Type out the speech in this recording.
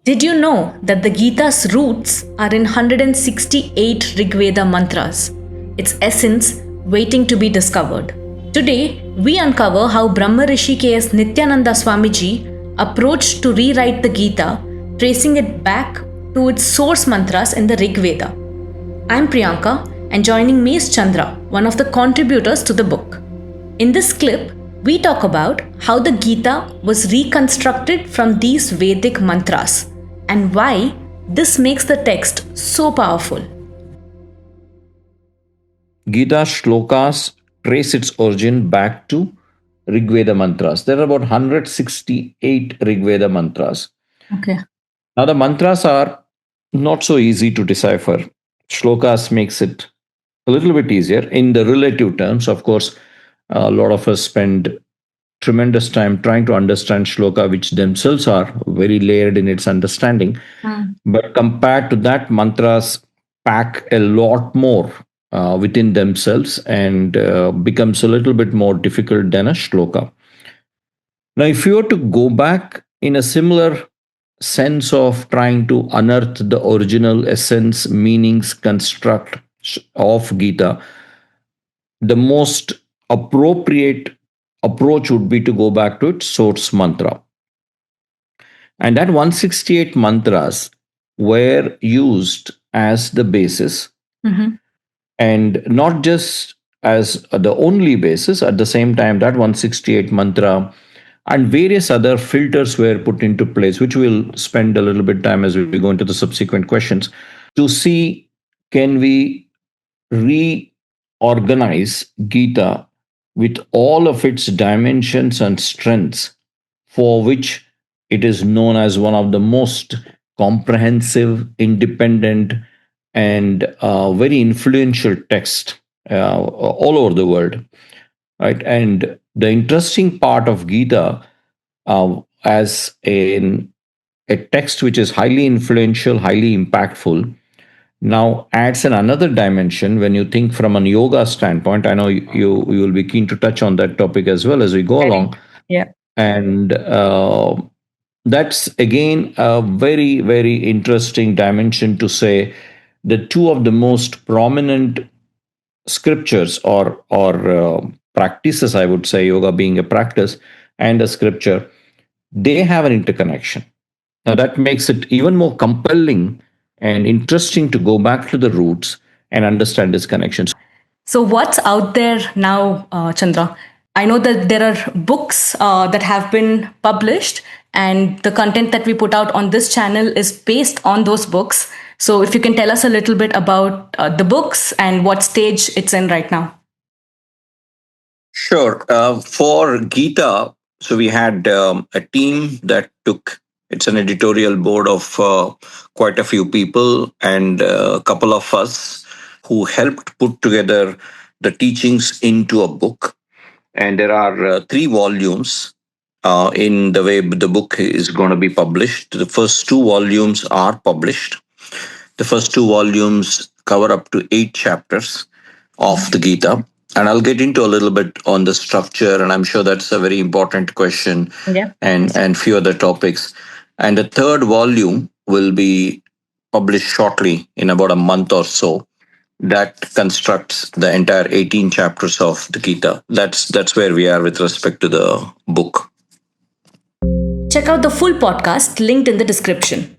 Did you know that the Gita's roots are in 168 Rigveda mantras, its essence waiting to be discovered? Today, we uncover how Brahma Rishi K.S. Nityananda Swamiji approached to rewrite the Gita, tracing it back to its source mantras in the Rigveda. I'm Priyanka, and joining me is Chandra, one of the contributors to the book. In this clip, we talk about how the Gita was reconstructed from these Vedic mantras and why this makes the text so powerful. Gita shlokas trace its origin back to Rigveda mantras. There are about 168 Rigveda mantras. Okay. Now, the mantras are not so easy to decipher. Shlokas makes it a little bit easier in the relative terms. Of course, a lot of us spend tremendous time trying to understand shloka, which themselves are very layered in its understanding. But compared to that, mantras pack a lot more within themselves and becomes a little bit more difficult than a shloka. Now, if you were to go back in a similar sense of trying to unearth the original essence, meanings, construct of Gita, the most appropriate approach would be to go back to its source mantra. And that 168 mantras were used as the basis, and not just as the only basis. At the same time, that 168 mantra and various other filters were put into place, which we'll spend a little bit time as we go into the subsequent questions to see, can we reorganize Gita with all of its dimensions and strengths, for which it is known as one of the most comprehensive, independent, and very influential texts all over the world, right? And the interesting part of Gita, as a text which is highly influential, highly impactful, now adds another dimension when you think from an yoga standpoint. I know you will be keen to touch on that topic as well as we go along. Yeah. And that's again a very, very interesting dimension to say that two of the most prominent scriptures or practices, I would say, yoga being a practice and a scripture, they have an interconnection. Now that makes it even more compelling and interesting to go back to the roots and understand this connection. So, what's out there now, Chandra? I know that there are books that have been published, and the content that we put out on this channel is based on those books. So, if you can tell us a little bit about the books and what stage it's in right now. Sure. For Gita, so we had a team that took, it's an editorial board of quite a few people and a couple of us who helped put together the teachings into a book. And there are 3 volumes in the way the book is going to be published. The first 2 volumes are published. The first 2 volumes cover up to 8 chapters of the Gita. And I'll get into a little bit on the structure, and I'm sure that's a very important question, and few other topics. And the third volume will be published shortly in about a month or so. That constructs the entire 18 chapters of the Gita. That's where we are with respect to the book. Check out the full podcast linked in the description.